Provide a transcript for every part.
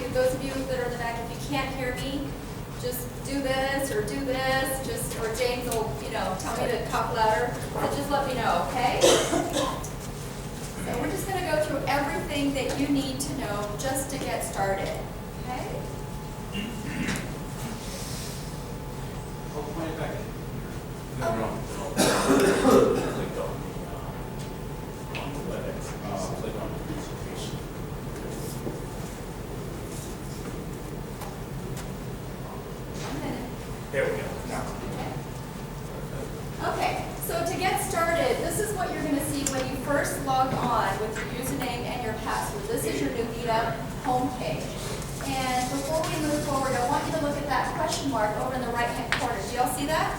you, those of you that are in the back, if you can't hear me, just do this, or Jaynes will, tell me to talk louder. So just let me know, okay? So we're just going to go through everything that you need to know just to get started, okay? Oh, point it back. Oh. Click on the WebEx. Click on the presentation. One minute. There we go. Now. Okay, so to get started, this is what you're going to see when you first log on with your username and your password. This is your Nuvita homepage. And before we move forward, I want you to look at that question mark over in the right-hand corner. Do y'all see that?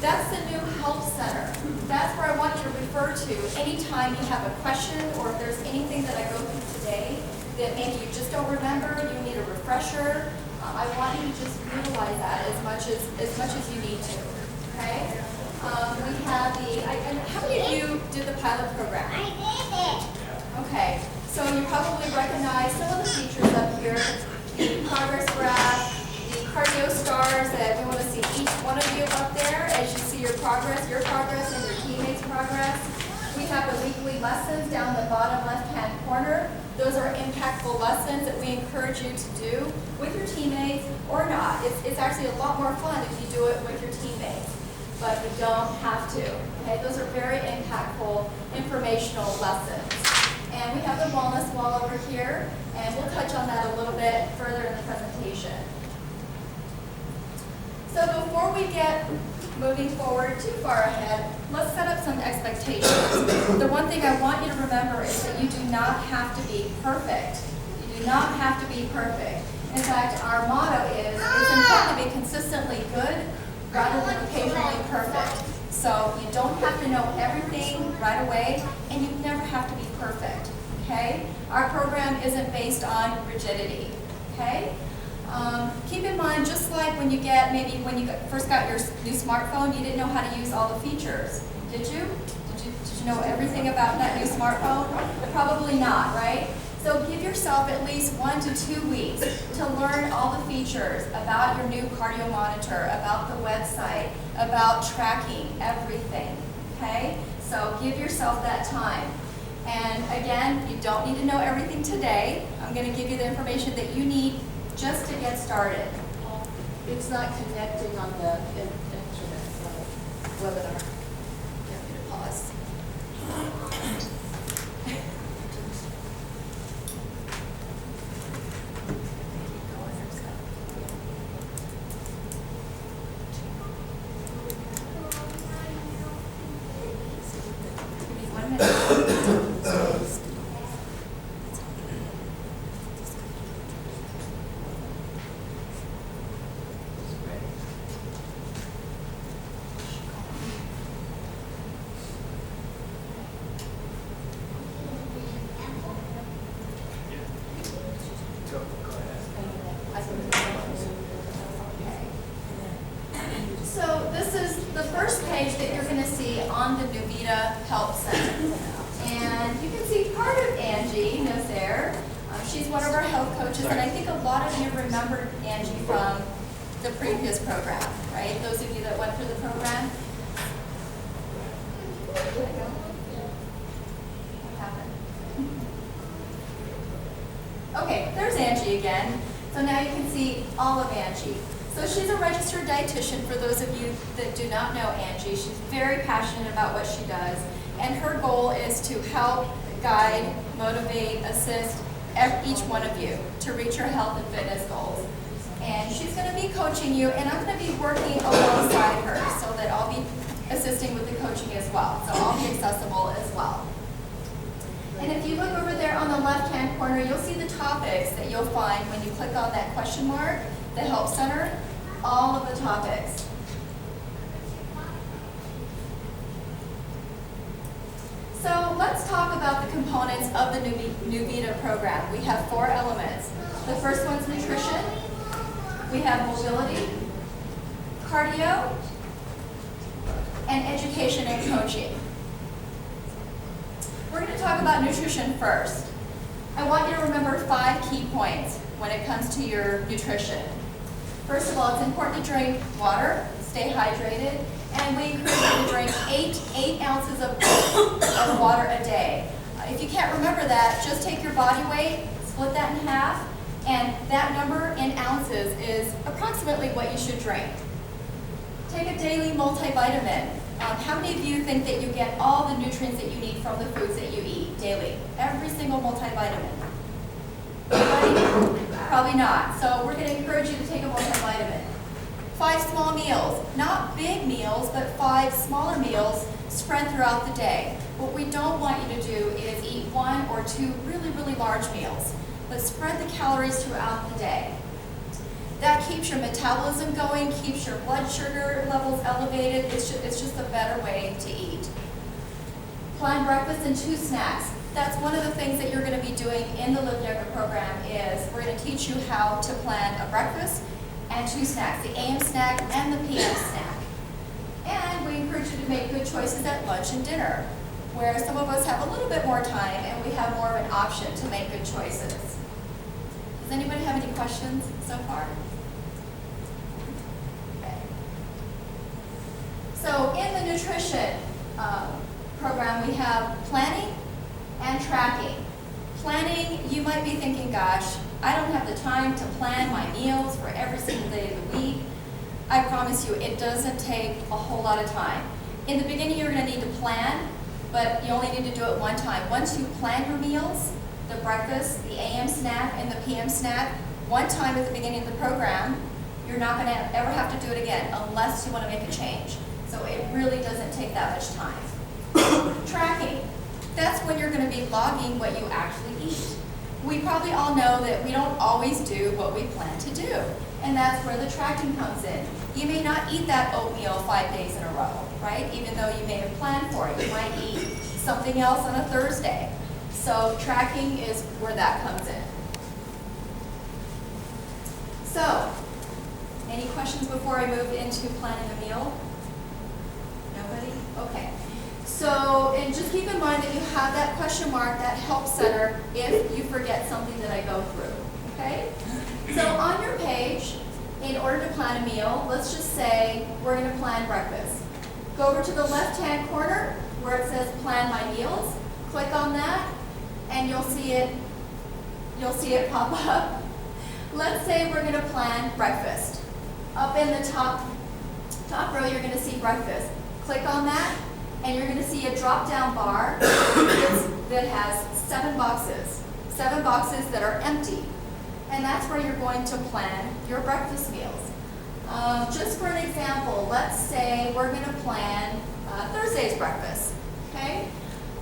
That's the new Help Center. That's where I want you to refer to anytime you have a question or if there's anything that I go through today that maybe you just don't remember, you need a refresher. I want you to just utilize that as much as you need to. Okay? We have how many of you did the pilot program? I did it. Okay, so you probably recognize some of the features up here, the progress graph, the cardio stars that we want to see each one of you up there as you see your progress and your teammates' progress. We have the weekly lessons down the bottom left-hand corner. Those are impactful lessons that we encourage you to do with your teammates or not. It's actually a lot more fun if you do it with your teammates, but you don't have to. Okay, those are very impactful informational lessons. And we have the wellness wall over here, and we'll touch on that a little bit further in the presentation. So before we get moving forward too far ahead, let's set up some expectations. The one thing I want you to remember is that you do not have to be perfect. You do not have to be perfect. In fact, our motto is, it's important to be consistently good rather than occasionally perfect. So you don't have to know everything right away, and you never have to be perfect, okay? Our program isn't based on rigidity, okay? Keep in mind, just like when you first got your new smartphone, you didn't know how to use all the features, did you? Did you know everything about that new smartphone? Probably not, right? So give yourself at least 1 to 2 weeks to learn all the features about your new cardio monitor, about the website, about tracking everything, okay? So give yourself that time. And again, you don't need to know everything today. I'm going to give you the information that you need just to get started. It's not connecting on the internet webinar. You want me to pause? Give me 1 minute. So this is the first page that you're going to see on the Nuvita Help Center. And you can see part of Angie knows there. She's one of our health coaches, and I think a lot of you remember Angie from the previous program, right? Those of you that went through the program. What happened? Okay, there's Angie again. So now you can see all of Angie. So she's a registered dietitian for those of you that do not know Angie. She's very passionate about what she does, and her goal is to help, guide, motivate, assist each one of you to reach your health and fitness goals. And she's going to be coaching you, and I'm going to be working alongside her so that I'll be assisting with the coaching as well. So I'll be accessible as well. And if you look over there on the left-hand corner, you'll see the topics that you'll find when you click on that question mark, the Help Center, all of the topics. So let's talk about the components of the Nuvita program. We have 4 elements. The first one's nutrition. We have mobility, cardio, and education and coaching. We're going to talk about nutrition first. I want you to remember 5 key points. when it comes to your nutrition. First of all, it's important to drink water, stay hydrated, and we encourage you to drink 8 ounces of water a day. If you can't remember that, just take your body weight, split that in half, and that number in ounces is approximately what you should drink. Take a daily multivitamin. How many of you think that you get all the nutrients that you need from the foods that you eat daily? Every single multivitamin. Anybody? Probably not. So we're going to encourage you to take a multivitamin. 5 small meals. Not big meals, but 5 smaller meals spread throughout the day. What we don't want you to do is eat 1 or 2 really, really large meals, but spread the calories throughout the day. That keeps your metabolism going, keeps your blood sugar levels elevated. It's just a better way to eat. Plan breakfast and 2 snacks. That's one of the things that you're going to be doing in the Live Younger program is we're going to teach you how to plan a breakfast and 2 snacks, the AM snack and the PM snack. And we encourage you to make good choices at lunch and dinner, where some of us have a little bit more time and we have more of an option to make good choices. Does anybody have any questions so far? Okay. So in the nutrition program, we have planning and tracking. Planning, you might be thinking, gosh, I don't have the time to plan my meals for every single day of the week. I promise you, it doesn't take a whole lot of time. In the beginning, you're going to need to plan, but you only need to do it one time. Once you plan your meals, the breakfast, the AM snack, and the PM snack, one time at the beginning of the program, you're not going to ever have to do it again unless you want to make a change. So it really doesn't take that much time. Tracking. That's when you're going to be logging what you actually eat. We probably all know that we don't always do what we plan to do, and that's where the tracking comes in. You may not eat that oatmeal 5 days in a row, right? Even though you may have planned for it. You might eat something else on a Thursday. So tracking is where that comes in. So, any questions before I move into planning the meal? Nobody? Okay. So, and just keep in mind that you have that question mark, that help center, if you forget something that I go through, okay? So on your page, in order to plan a meal, let's just say we're going to plan breakfast. Go over to the left-hand corner where it says plan my meals. Click on that, and you'll see it pop up. Let's say we're going to plan breakfast. Up in the top row, you're going to see breakfast. Click on that, and you're going to see a drop-down bar that has 7 boxes that are empty. And that's where you're going to plan your breakfast meals. Just for an example, let's say we're going to plan Thursday's breakfast, okay?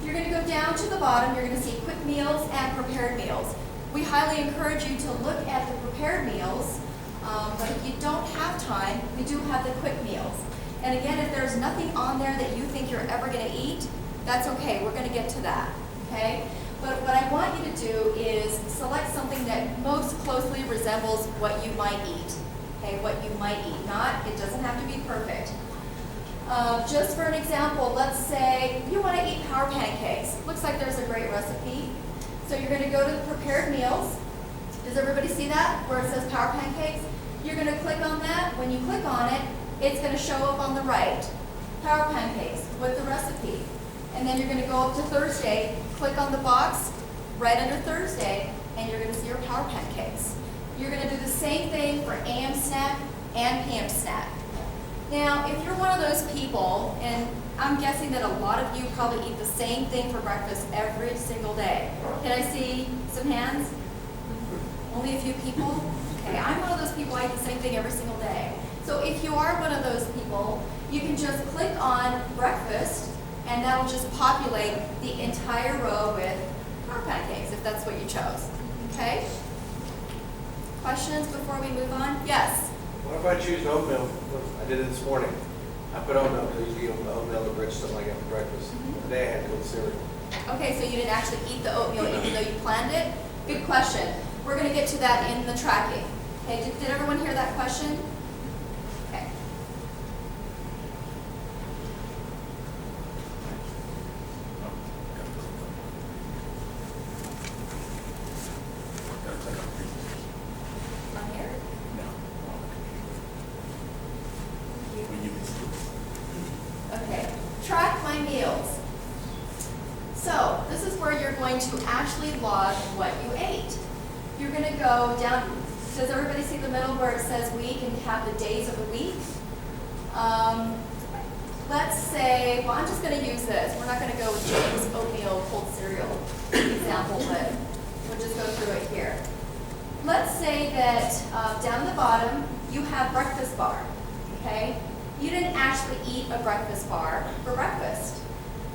You're going to go down to the bottom, you're going to see quick meals and prepared meals. We highly encourage you to look at the prepared meals, but if you don't have time, we do have the quick meals. And again, if there's nothing on there that you think you're ever going to eat, that's okay. We're going to get to that, okay? But what I want you to do is select something that most closely resembles what you might eat, okay? What you might eat. It doesn't have to be perfect. Just for an example, let's say you want to eat power pancakes. Looks like there's a great recipe. So you're going to go to the prepared meals. Does everybody see that, where it says power pancakes? You're going to click on that. When you click on it, it's going to show up on the right, power pancakes with the recipe. And then you're going to go up to Thursday, click on the box right under Thursday, and you're going to see your power pancakes. You're going to do the same thing for AM snack and PM snack. Now, if you're one of those people, and I'm guessing that a lot of you probably eat the same thing for breakfast every single day. Can I see some hands? Only a few people? Okay, I'm one of those people, I eat the same thing every single day. So if you are one of those people, you can just click on breakfast, and that'll just populate the entire row with power pancakes, if that's what you chose. Okay? Questions before we move on? Yes? What if I choose oatmeal? I did it this morning. I put oatmeal, because I usually eat oatmeal or rich, something like that for breakfast. Today I had to go with cereal. Okay, so you didn't actually eat the oatmeal even though you planned it? Good question. We're going to get to that in the tracking. Okay, did everyone hear that question? Okay. going to actually log what you ate. You're going to go down, does everybody see the middle where it says week and have the days of the week? Let's say, well, I'm just going to use this. We're not going to go with Jaynes oatmeal cold cereal example, but we'll just go through it here. Let's say that down at the bottom, you have breakfast bar, okay? You didn't actually eat a breakfast bar for breakfast.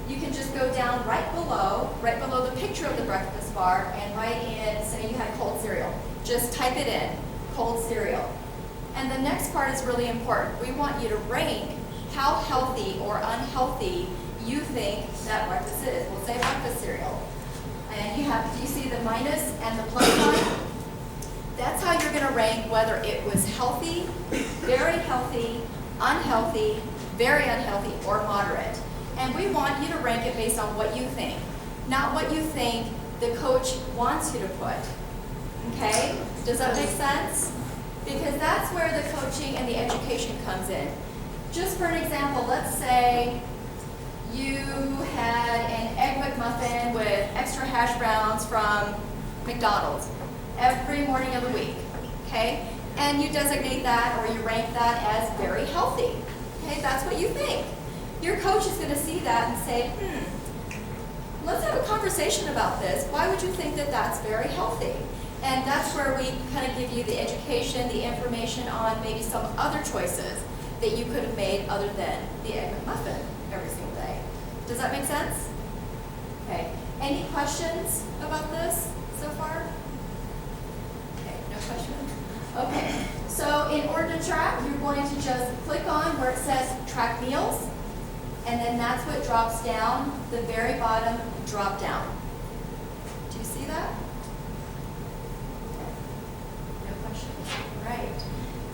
You can just go down right below the picture of the breakfast bar and write in, say you had cold cereal. Just type it in, cold cereal. And the next part is really important. We want you to rank how healthy or unhealthy you think that breakfast is. We'll say breakfast cereal. And do you see the minus and the plus sign? That's how you're going to rank whether it was healthy, very healthy, unhealthy, very unhealthy, or moderate. And we want you to rank it based on what you think, not what you think the coach wants you to put. Okay? Does that make sense? Because that's where the coaching and the education comes in. Just for an example, let's say you had an Egg McMuffin with extra hash browns from McDonald's every morning of the week, okay? And you designate that or you rank that as very healthy, okay? That's what you think. Your coach is going to see that and say, let's have a conversation about this. Why would you think that that's very healthy? And that's where we kind of give you the education, the information on maybe some other choices that you could have made other than the Egg McMuffin every single day. Does that make sense? Okay. Any questions about this so far? Okay, no questions? Okay, so in order to track, you're going to just click on where it says track meals, and then that's what drops down, the very bottom drop down. Do you see that? No questions? Right.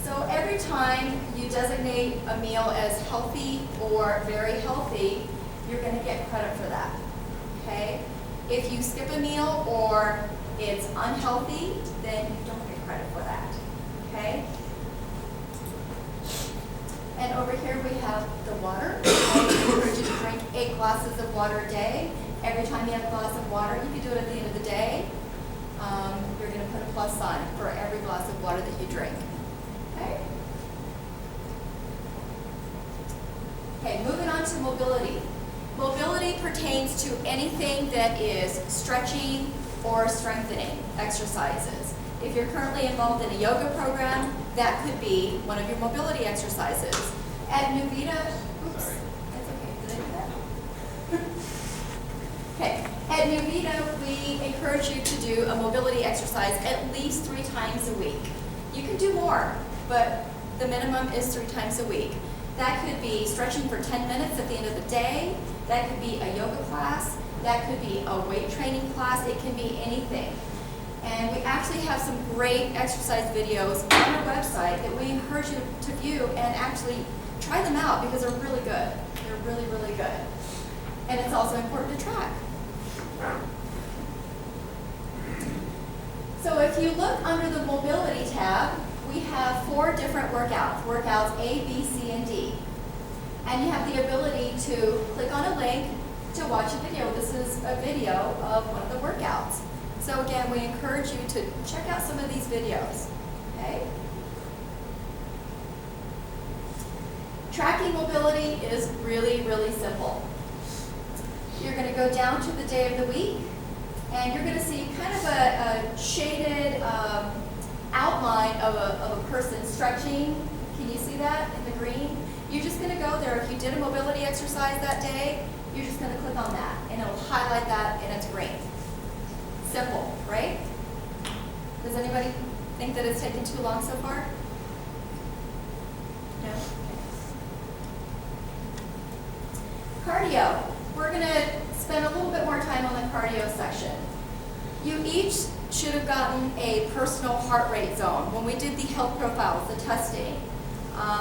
So every time you designate a meal as healthy or very healthy, you're going to get credit for that, okay? If you skip a meal or it's unhealthy, then you don't get credit for that, okay? And over here we have the water. I encourage you to drink 8 glasses of water a day. Every time you have a glass of water, you can do it at the end of the day. You're going to put a plus sign for every glass of water that you drink. Okay. Okay, moving on to mobility. Mobility pertains to anything that is stretching or strengthening exercises. If you're currently involved in a yoga program, that could be one of your mobility exercises. At Nuvita, oops, that's okay, did I do that? Okay, at Nuvita, we encourage you to do a mobility exercise at least 3 times a week. You can do more, but the minimum is 3 times a week. That could be stretching for 10 minutes at the end of the day. That could be a yoga class. That could be a weight training class. It can be anything. And we actually have some great exercise videos on our website that we encourage you to view and actually try them out because they're really good. They're really, really good. And it's also important to track. So if you look under the mobility tab, we have 4 different workouts, workouts A, B, C, and D. And you have the ability to click on a link to watch a video. This is a video of one of the workouts. So again, we encourage you to check out some of these videos, okay? Tracking mobility is really, really simple. You're going to go down to the day of the week, and you're going to see kind of a shaded outline of a person stretching. Can you see that in the green? You're just going to go there. If you did a mobility exercise that day, you're just going to click on that, and it'll highlight that and it's green. Simple, right? Does anybody think that it's taken too long so far? No? Okay. Cardio. We're going to spend a little bit more time on the cardio section. You each should have gotten a personal heart rate zone. When we did the health profiles, the testing,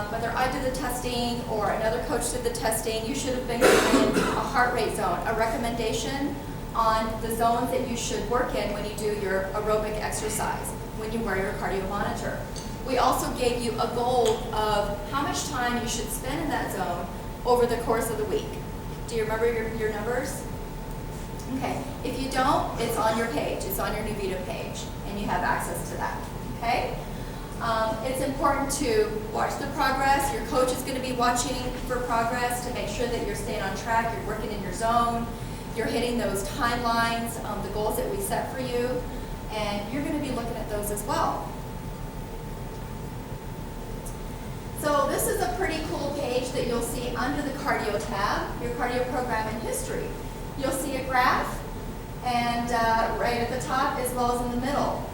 whether I did the testing or another coach did the testing, you should have been given a heart rate zone, a recommendation on the zones that you should work in when you do your aerobic exercise, when you wear your cardio monitor. We also gave you a goal of how much time you should spend in that zone over the course of the week. Do you remember your numbers? Okay, if you don't, it's on your page, it's on your Nuvita page, and you have access to that, okay? It's important to watch the progress. Your coach is going to be watching for progress to make sure that you're staying on track, you're working in your zone, you're hitting those timelines, the goals that we set for you, and you're going to be looking at those as well. So this is a pretty cool page that you'll see under the cardio tab, your cardio program and history. You'll see a graph, and right at the top as well as in the middle.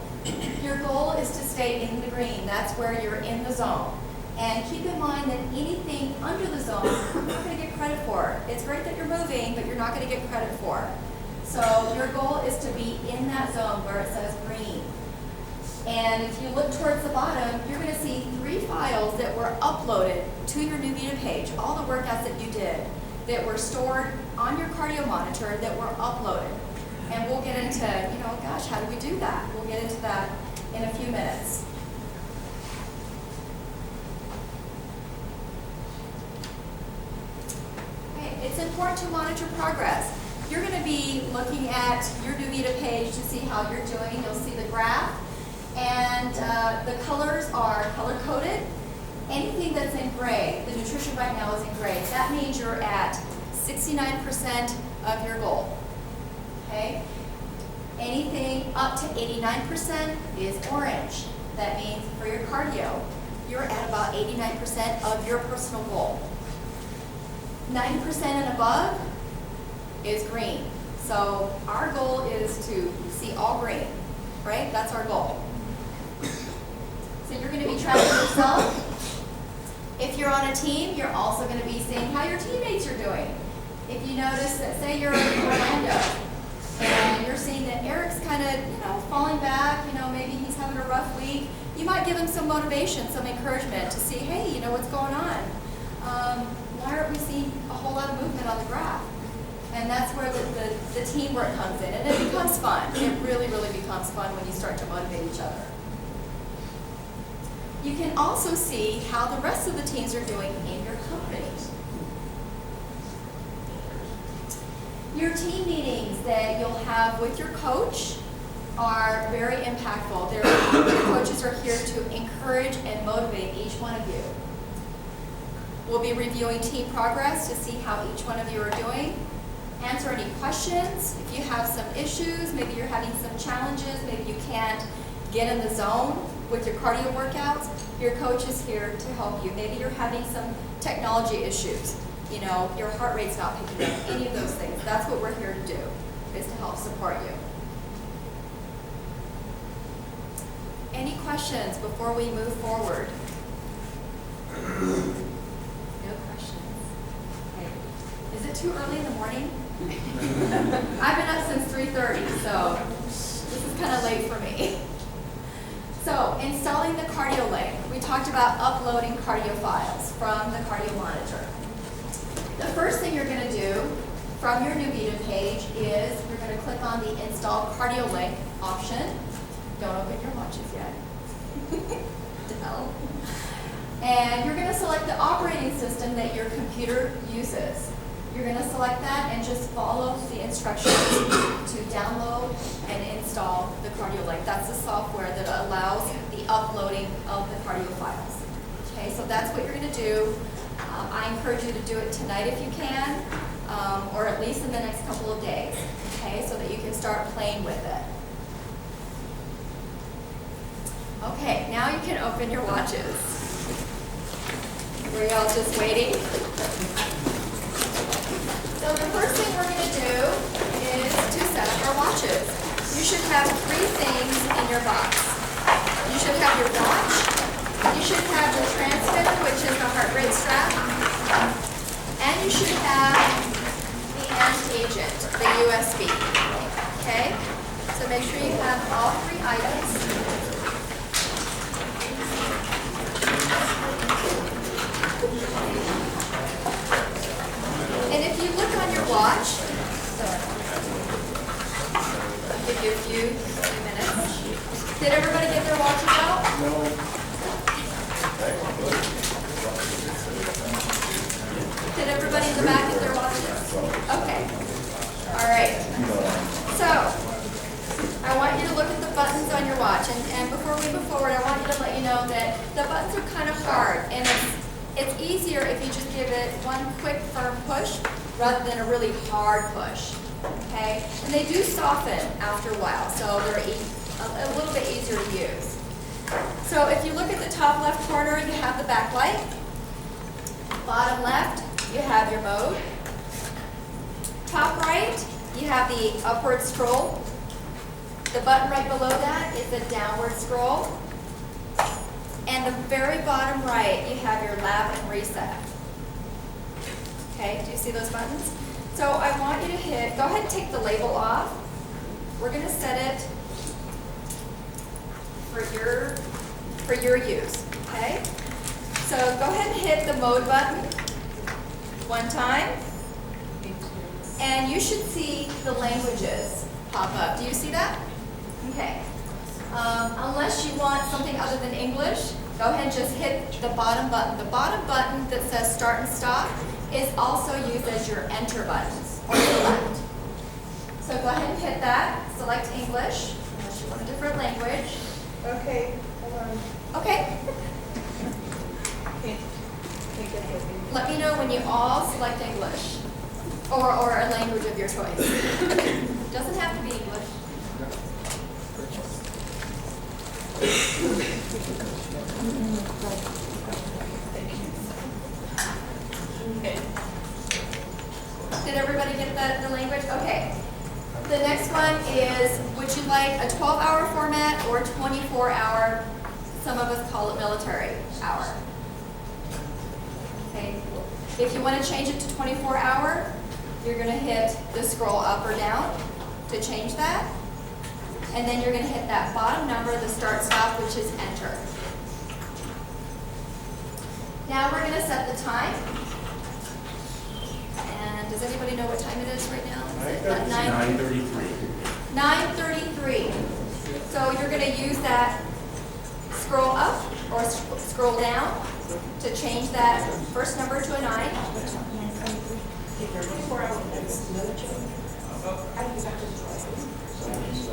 Your goal is to stay in the green. That's where you're in the zone. And keep in mind that anything under the zone, you're not going to get credit for. It's great that you're moving, but you're not going to get credit for. So your goal is to be in that zone where it says green. And if you look towards the bottom, you're going to see 3 files that were uploaded to your Nuvita page, all the workouts that you did, that were stored on your cardio monitor that were uploaded. And we'll get into, gosh, how do we do that? We'll get into that in a few minutes. Okay, it's important to monitor progress. You're going to be looking at your Nuvita page to see how you're doing. You'll see the graph. And the colors are color-coded. Anything that's in gray, the nutrition right now is in gray. That means you're at 69% of your goal. Okay? Anything up to 89% is orange. That means for your cardio, you're at about 89% of your personal goal. 90% and above is green. So our goal is to see all green, right? That's our goal. So you're going to be tracking yourself. If you're on a team, you're also going to be seeing how your teammates are doing. If you notice that, say you're in Orlando, and you're seeing that Eric's kind of, falling back, maybe he's having a rough week, you might give him some motivation, some encouragement to see, hey, what's going on? Why aren't we seeing a whole lot of movement on the graph? And that's where the teamwork comes in, and it becomes fun. It really, really becomes fun when you start to motivate each other. You can also see how the rest of the teams are doing in your company. Your team meetings that you'll have with your coach are very impactful. Your coaches are here to encourage and motivate each one of you. We'll be reviewing team progress to see how each one of you are doing. Answer any questions. If you have some issues, maybe you're having some challenges, maybe you can't get in the zone with your cardio workouts, your coach is here to help you. Maybe you're having some technology issues. Your heart rate's not picking up, any of those things. That's what we're here to do, is to help support you. Any questions before we move forward? No questions. Okay. Is it too early in the morning? I've been up since 3:30, so this is kind of late for me. So, installing the cardio link. We talked about uploading cardio files from the cardio monitor. The first thing you're going to do from your Nuvita page is you're going to click on the Install Cardio Link option. Don't open your watches yet. Don't. And you're going to select the operating system that your computer uses. You're going to select that and just follow the instructions to download and install the cardio link. That's the software that allows the uploading of the cardio files. Okay, so that's what you're going to do. I encourage you to do it tonight if you can, or at least in the next couple of days, okay, so that you can start playing with it. Okay, now you can open your watches. Were y'all just waiting? So the first thing we're going to do is to set up our watches. You should have 3 things in your box. You should have your watch, you should have the transmitter, which is the heart rate strap, and you should have the ANT agent, the USB. Okay? So make sure you have all 3 items. And if you look on your watch, I'll give you a few minutes. Did everybody get their watches out? No. Did everybody in the back get their watches? Okay. All right. before we move forward, I want to let you know that the buttons are kind of hard, and it's easier if you just give it one quick, firm push rather than a really hard push, okay? And they do soften after a while, so they're a little bit easier to use. So if you look at the top left corner, you have the backlight. Bottom left, you have your mode. Top right, you have the upward scroll. The button right below that is the downward scroll. And the very bottom right, you have your lap and reset. Okay, do you see those buttons? So I want you to hit, go ahead and take the label off. We're going to set it for your use, okay? So go ahead and hit the mode button one time. And you should see the languages pop up. Do you see that? Okay. Unless you want something other than English, go ahead and just hit the bottom button. The bottom button that says start and stop is also used as your enter button or select. So go ahead and hit that, select English, unless you want a different language. Okay, hold on. Okay. Can't get it. Let me know when you all select English or a language of your choice. Doesn't have to be English. Did everybody get the language? Okay. The next one is, would you like a 12-hour format or 24-hour? Some of us call it military hour. Okay. If you want to change it to 24-hour, you're going to hit the scroll up or down to change that. And then you're going to hit that bottom number, the start stop, which is enter. Now we're going to set the time. And does anybody know what time it is right now? Is it 9:33. 9:33. So you're going to use that scroll up or scroll down to change that first number to a 9.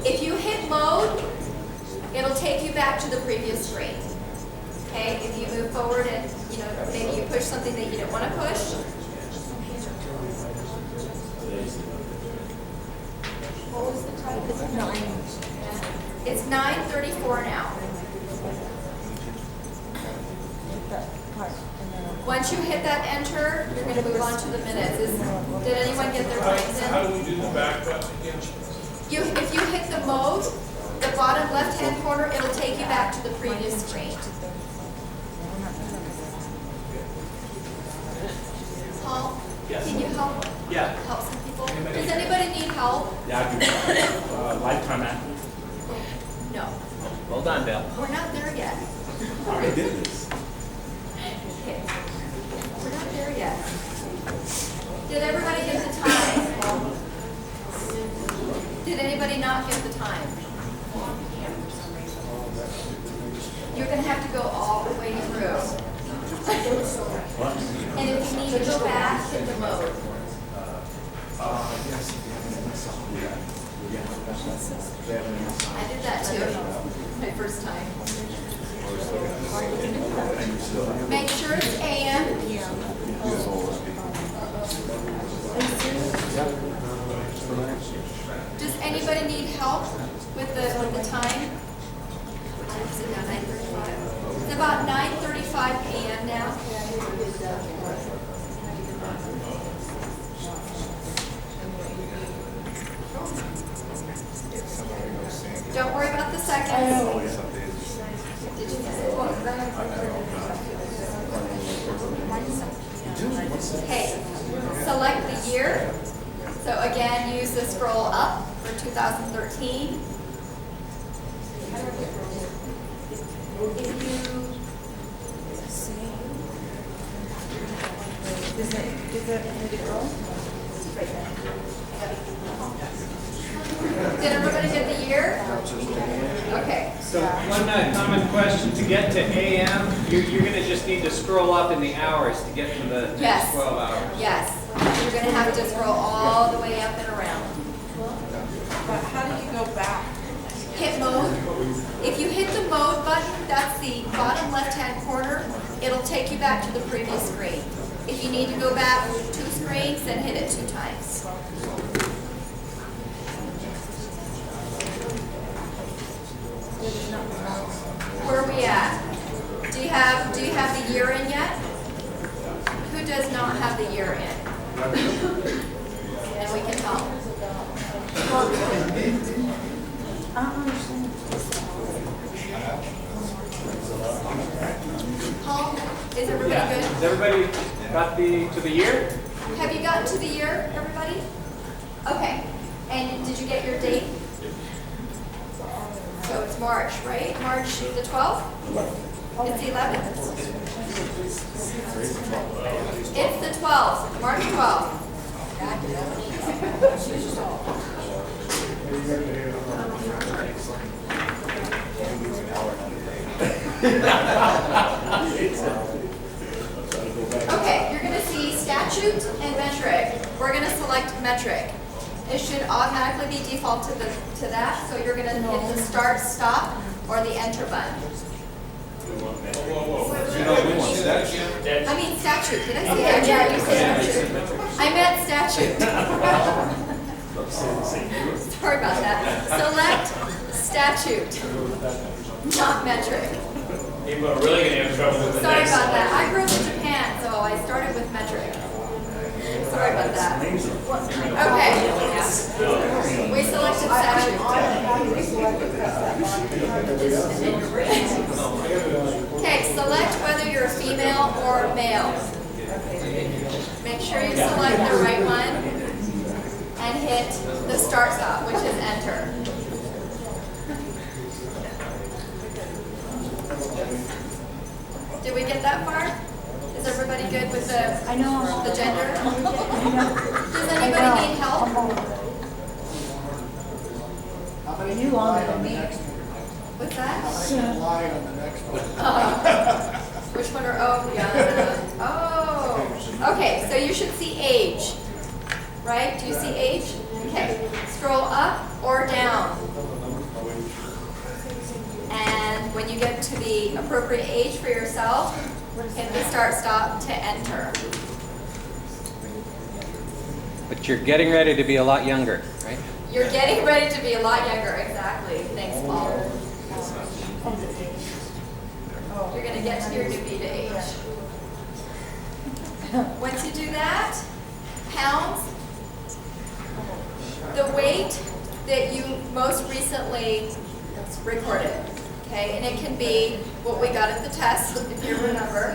If you hit mode, it'll take you back to the previous screen. Okay, if you move forward and maybe you push something that you didn't want to push. What was the time? It's 9:34 now. Once you hit that enter, you're going to move on to the minutes. Did anyone get their times in? How do we do the back button again? If you hit the mode, the bottom left-hand corner, it'll take you back to the previous screen. Paul, Yes. can you help? Yeah. Help some people? Does anybody need help? Yeah, I do. Lifetime active. No. Well done, Bill. We're not there yet. I already did this. Okay. We're not there yet. Did everybody get the time? Did anybody not get the time? You're going to have to go all the way through. What? And if you need to go back, hit the mode. I did that too, my first time. Make sure it's AM. Does anybody need help with the time? What time is it now? 9:35. It's about 9:35 AM now. Don't worry about the seconds. Did you get it? Okay, select the year. So again, use the scroll up for 2013. If you did everybody get the year? Okay. So one common question, to get to AM, you're going to just need to scroll up in the hours to get to the Yes. next 12 hours. Yes. You're going to have to scroll all the way up and around. But how do you go back? hit mode. If you hit the mode button, that's the bottom left-hand corner, it'll take you back to the previous screen. If you need to go back 2 screens, then hit it 2 times. Where are we at? Do you have the year in yet? Who does not have the year in? And we can help. Paul, is everybody good? Has everybody got to the year? Have you gotten to the year, everybody? Okay. And did you get your date? So it's March, right? March the 12th? It's the 11th. It's the 12th, March 12th. Okay, you're going to see statute and metric. We're going to select metric. It should automatically be default to that, so you're going to hit the start, stop, or the enter button. I mean statute. Did I say statute? Yeah, you said statute. I meant statute. Sorry about that. Select statute, not metric. People are really going to have trouble with the Sorry next about that. one. I grew up in Japan, so I started with metric. Sorry about that. Okay. We selected statute. Okay, select whether you're a female or male. Make sure you select the right one and hit the start stop, which is enter. Did we get that far? Is everybody good with the gender? Does anybody need help? You longer than me. What's that? Lie on the next one. Which one are, oh, yeah. Oh, okay, so you should see age, right? Do you see age? Okay, scroll up or down. And when you get to the appropriate age for yourself, hit the start stop to enter. But you're getting ready to be a lot younger, right? You're getting ready to be a lot younger, exactly. Thanks, Paul. You're going to get to your Nuvita age. Once you do that, pounds, the weight that you most recently recorded, okay? And it can be what we got at the test, if you remember,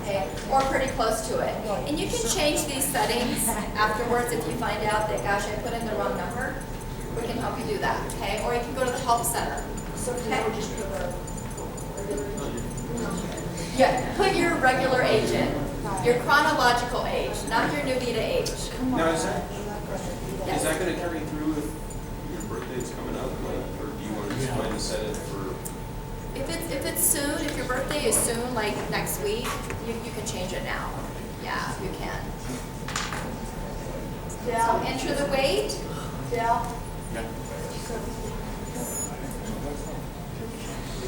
okay? Or pretty close to it. And you can change these settings afterwards if you find out that, gosh, I put in the wrong number. We can help you do that, okay? Or you can go to the help center. Okay? Yeah, put your regular age in, your chronological age, not your Nuvita age. Now, is that Yes. going to carry through if your birthday's coming up, like, or do you want to just plan to set it for? If it's soon, if your birthday is soon, like next week, you can change it now. Yeah, you can. So enter the weight.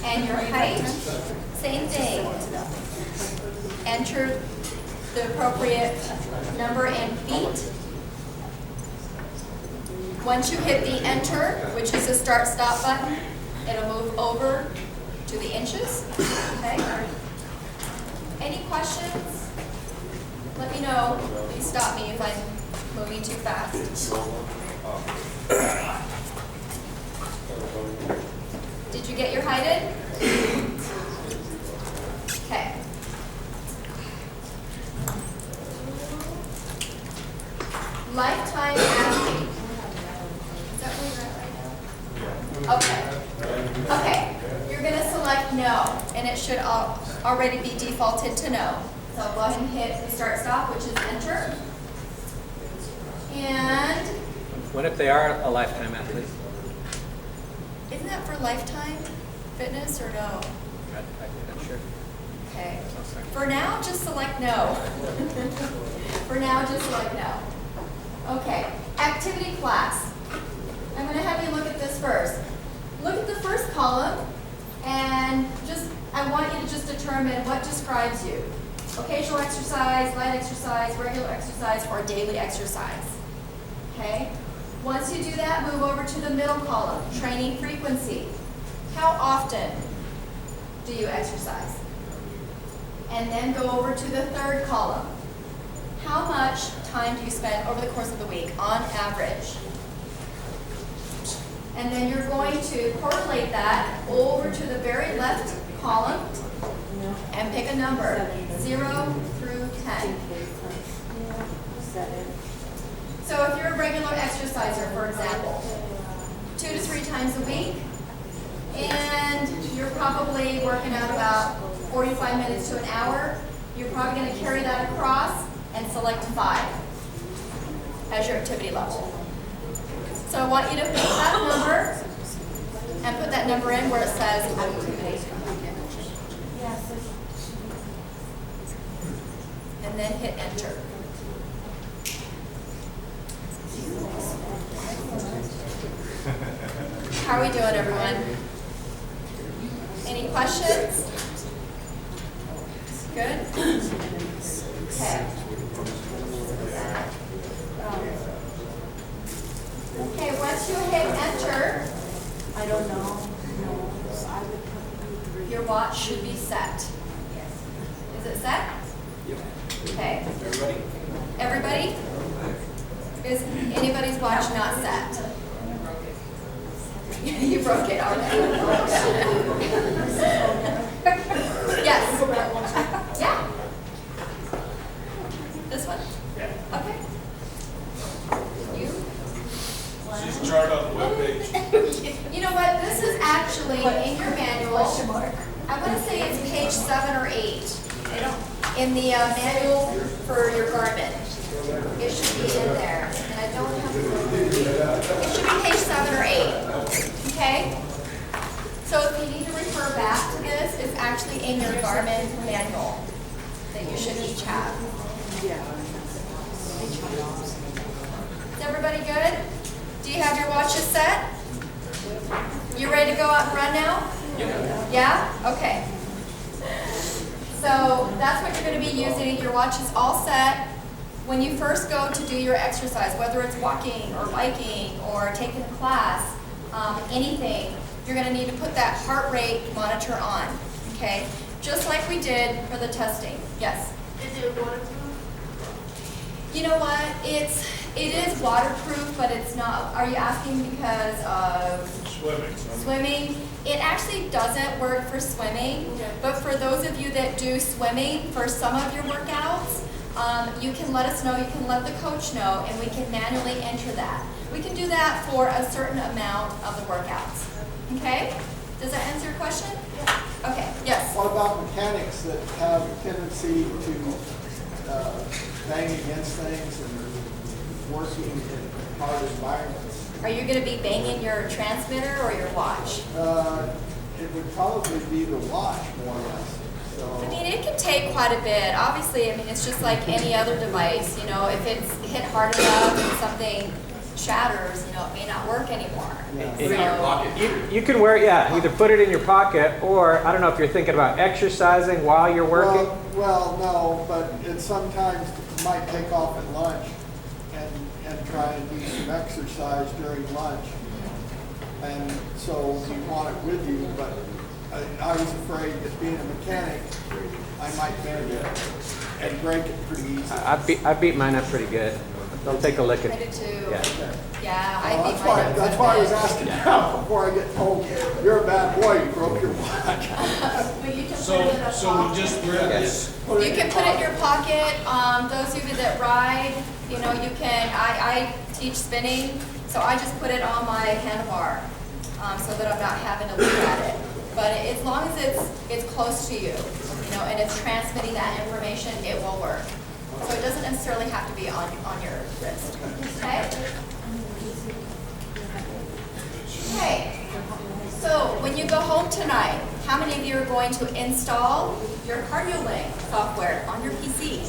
And your height, same thing. Enter the appropriate number in feet. Once you hit the enter, which is the start stop button, it'll move over to the inches. Okay? Any questions? Let me know. Please stop me if I'm moving too fast. Did you get your height in? Okay. Lifetime athlete. Is that where you're at right now? Okay. Okay. You're going to select no, and it should already be defaulted to no. So go ahead and hit the start stop, which is enter. And What if they are a lifetime athlete? isn't that for lifetime fitness or no? I'm not sure. Okay. For now, just select no. For now, just select no. Okay. Activity class. I'm going to have everybody look at this first. Look at the first column, and I want you to just determine what describes you. Occasional exercise, light exercise, regular exercise, or daily exercise. Okay? Once you do that, move over to the middle column, training frequency. How often do you exercise? And then go over to the third column. How much time do you spend over the course of the week, on average? And then you're going to correlate that over to the very left column and pick a number, 0 through 10. So if you're a regular exerciser, for example, 2 to 3 times a week, and you're probably working out about 45 minutes to an hour, you're probably going to carry that across and select 5 as your activity level. So I want you to pick that number and put that number in where it says activity. And then hit enter. How are we doing, everyone? Any questions? Good? Okay. Okay, once you hit enter, I don't know. No, I would probably. your watch should be set. Is it set? Yep. Okay. Everybody? Everybody? Is anybody's watch not set? You broke it already. Yes. Yeah. This one? Yeah. Okay. You? She's charted on the webpage. You know what? This is actually in your manual. I want to say it's page 7 or 8. In the manual for your Garmin. It should be in there. And I don't have it should be page 7 or 8. Okay? So if you need to refer back to this, it's actually in your Garmin manual that you should each have. Is everybody good? Do you have your watches set? You ready to go out and run now? Yeah? Okay. So that's what you're going to be using. Your watch is all set. When you first go to do your exercise, whether it's walking or biking or taking a class, anything, you're going to need to put that heart rate monitor on, okay? Just like we did for the testing. Yes? Is it waterproof? You know what? It is waterproof, but it's not. Are you asking because of Swimming. swimming? It actually doesn't work for swimming, but for those of you that do swimming, for some of your workouts, you can let us know, you can let the coach know, and we can manually enter that. We can do that for a certain amount of the workouts. Okay? Does that answer your question? Yeah. Okay, yes? What about mechanics that have a tendency to bang against things and working in hard environments? Are you going to be banging your transmitter or your watch? It would probably be the watch more or less. I mean, it can take quite a bit. Obviously, I mean, it's just like any other device. You know, if it's hit hard enough and something shatters, you know, it may not work anymore. Yeah. Put it in your pocket. You can wear it, yeah, either put it in your pocket, or I don't know if you're thinking about exercising while you're working. Well, no, but it sometimes might take off at lunch and try and do some exercise during lunch. And so you want it with you, but I was afraid that being a mechanic, I might bend it and break it pretty easy. I beat mine up pretty good. Don't take a lick I at did too. Yeah. Yeah, I Well, beat mine up that's quite why I a was bit. asking now before I get told, you're a bad boy, you broke your watch. But you can put it in a So we pocket. just read this. You can put it in your pocket. Those of you that ride, you know, you can, I teach spinning, so I just put it on my handlebar so that I'm not having to look at it. But as long as it's close to you, you know, and it's transmitting that information, it will work. So it doesn't necessarily have to be on your wrist. Okay? Okay. So when you go home tonight, how many of you are going to install your CardioLink software on your PC?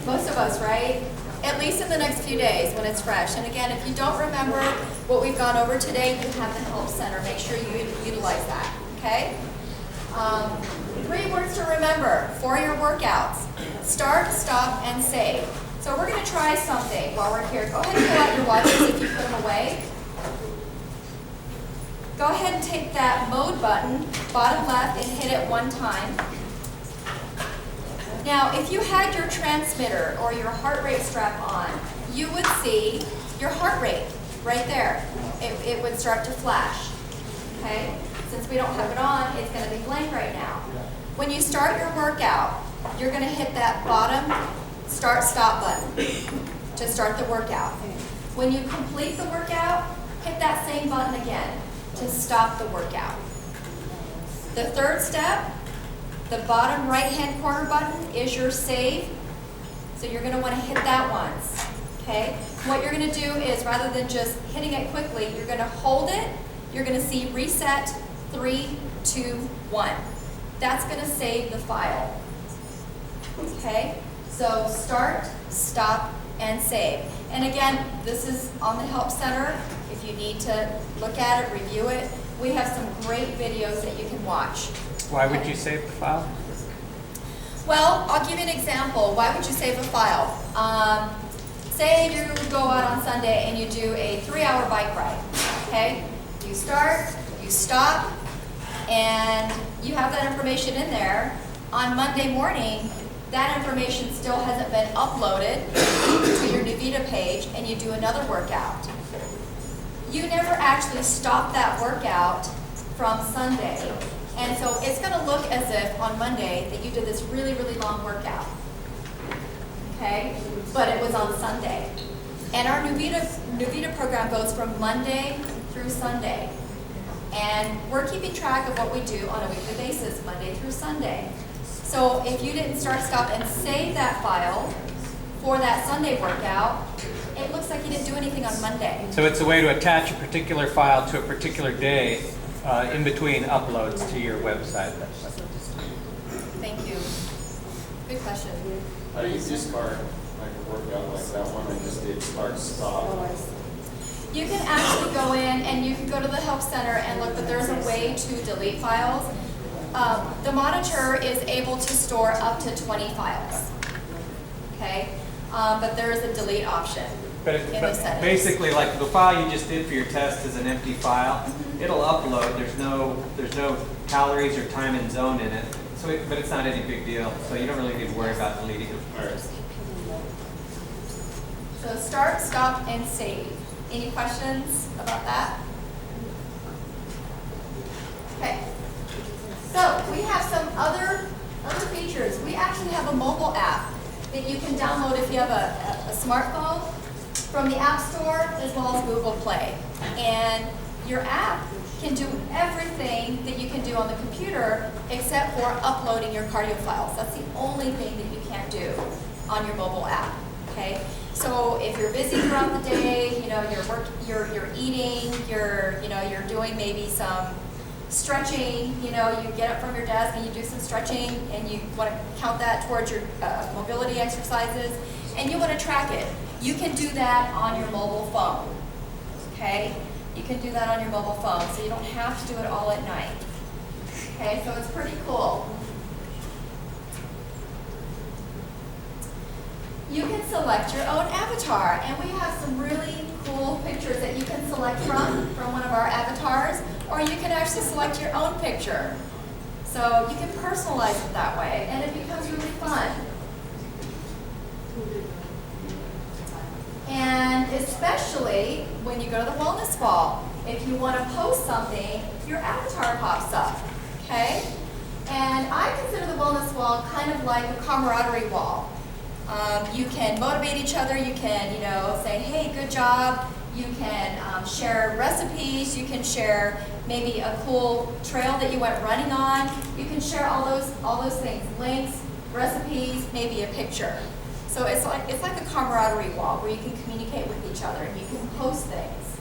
Most of us, right? at least in the next few days when it's fresh. And again, if you don't remember what we've gone over today, you have the Help Center. Make sure you utilize that, okay? 3 words to remember for your workouts. Start, stop, and save. So we're going to try something while we're here. Go ahead and pull out your watches if you put them away. Go ahead and take that mode button, bottom left, and hit it 1 time. Now, if you had your transmitter or your heart rate strap on, you would see your heart rate right there. It would start to flash, okay? Since we don't have it on, it's going to be blank right now. When you start your workout, you're going to hit that bottom start stop button to start the workout. When you complete the workout, hit that same button again to stop the workout. The 3rd step, the bottom right-hand corner button is your save. So you're going to want to hit that once, okay? What you're going to do is, rather than just hitting it quickly, you're going to hold it. You're going to see reset 3, 2, 1. That's going to save the file, okay? So start, stop, and save. And again, this is on the Help Center. If you need to look at it, review it, we have some great videos that you can watch. Why would you save the file? Well, I'll give you an example. Why would you save a file? Say you go out on Sunday and you do a 3-hour bike ride, okay? You start, you stop, and you have that information in there. On Monday morning, that information still hasn't been uploaded to your Nuvita page, and you do another workout. You never actually stop that workout from Sunday. And so it's going to look as if on Monday that you did this really, really long workout, okay? But it was on Sunday. And our Nuvita program goes from Monday through Sunday. And we're keeping track of what we do on a weekly basis, Monday through Sunday. So if you didn't start, stop, and save that file for that Sunday workout, it looks like you didn't do anything on Monday. So it's a way to attach a particular file to a particular day in between uploads to your website. Thank you. Good question. How do you discard like a workout like that one I just did, start, stop? You can actually go in and you can go to the Help Center and look, but there's a way to delete files. The monitor is able to store up to 20 files, okay? But there is a delete option But, in the but settings. basically, like the file you just did for your test is an empty file. It'll upload. There's no calories or time and zone in it. So, but it's not any big deal. So you don't really need to worry about deleting it. All right. So start, stop, and save. Any questions about that? Okay. So we have some other features. We actually have a mobile app that you can download if you have a smartphone from the App Store as well as Google Play. And your app can do everything that you can do on the computer except for uploading your cardio files. That's the only thing that you can't do on your mobile app, okay? So if you're busy throughout the day, you know, you're eating, you're doing maybe some stretching, you know, you get up from your desk and you do some stretching and you want to count that towards your mobility exercises and you want to track it. You can do that on your mobile phone, okay? You can do that on your mobile phone, so you don't have to do it all at night. Okay, so it's pretty cool. You can select your own avatar, and we have some really cool pictures that you can select from one of our avatars, or you can actually select your own picture. So you can personalize it that way, and it becomes really fun. And especially when you go to the wellness ball, if you want to post something, your avatar pops up, okay? And I consider the wellness wall kind of like a camaraderie wall. You can motivate each other, you can, you know, say, hey, good job. You can share recipes, you can share maybe a cool trail that you went running on. You can share all those things, links, recipes, maybe a picture. So it's like a camaraderie wall where you can communicate with each other and you can post things.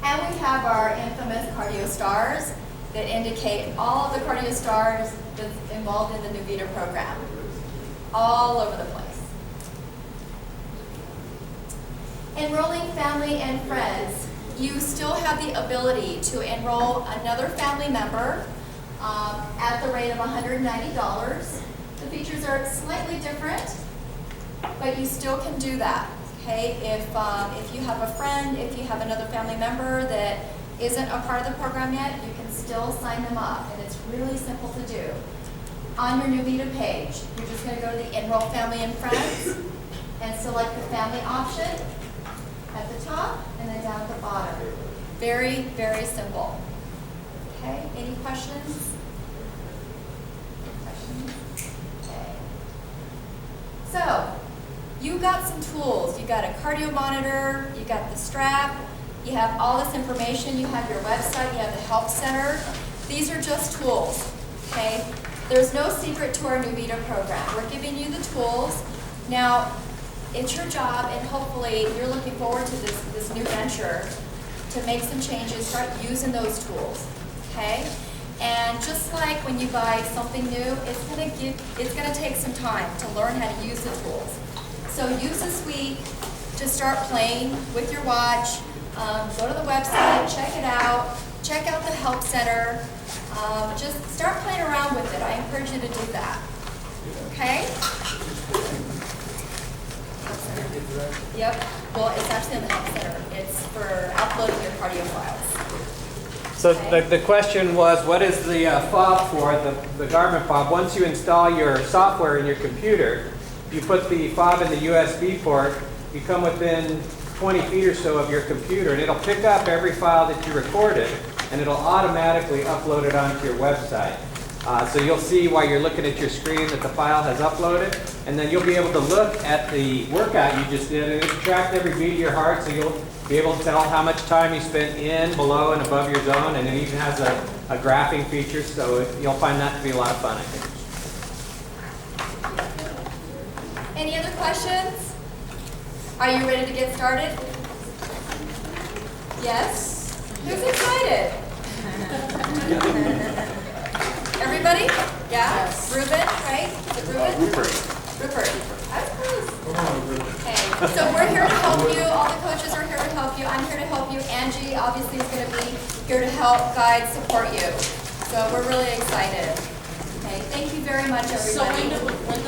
And we have our infamous cardio stars that indicate all of the cardio stars that's involved in the Nuvita program, all over the place. Enrolling family and friends. You still have the ability to enroll another family member at the rate of $190. The features are slightly different, but you still can do that. Okay, if you have a friend, if you have another family member that isn't a part of the program yet, you can still sign them up, and it's really simple to do. On your Nuvita page, you're just going to go to the Enroll Family and Friends and select the family option at the top and then down at the bottom. Very, very simple. Okay, any questions? Okay. So, you got some tools. You got a cardio monitor, you got the strap, you have all this information, you have your website, you have the help center. These are just tools, okay? There's no secret to our Nuvita program. We're giving you the tools. Now, it's your job, and hopefully you're looking forward to this new venture to make some changes, start using those tools, okay? And just like when you buy something new, it's gonna take some time to learn how to use the tools. So use this week to start playing with your watch. Go to the website, check it out, check out the help center. Just start playing around with it. I encourage you to do that. Okay? Yep. Well, it's actually on the help center. It's for uploading your cardio files. So Okay. the question was, what is the fob for, the Garmin fob? Once you install your software in your computer, you put the fob in the USB port, you come within 20 feet or so of your computer, and it'll pick up every file that you recorded, and it'll automatically upload it onto your website. So you'll see while you're looking at your screen that the file has uploaded, and then you'll be able to look at the workout you just did, and it tracked every beat of your heart, so you'll be able to tell how much time you spent in, below, and above your zone, and it even has a graphing feature, so you'll find that to be a lot of fun, I think. Any other questions? Are you ready to get started? Yes? Who's excited? Everybody? Yeah? Yes. Ruben, right? Is it Ruben? Rupert. I was close. Okay, so we're here to help you. All the coaches are here to help you. I'm here to help you. Angie obviously is going to be here to help, guide, support you. So we're really excited. Okay, thank you very much, everybody. So when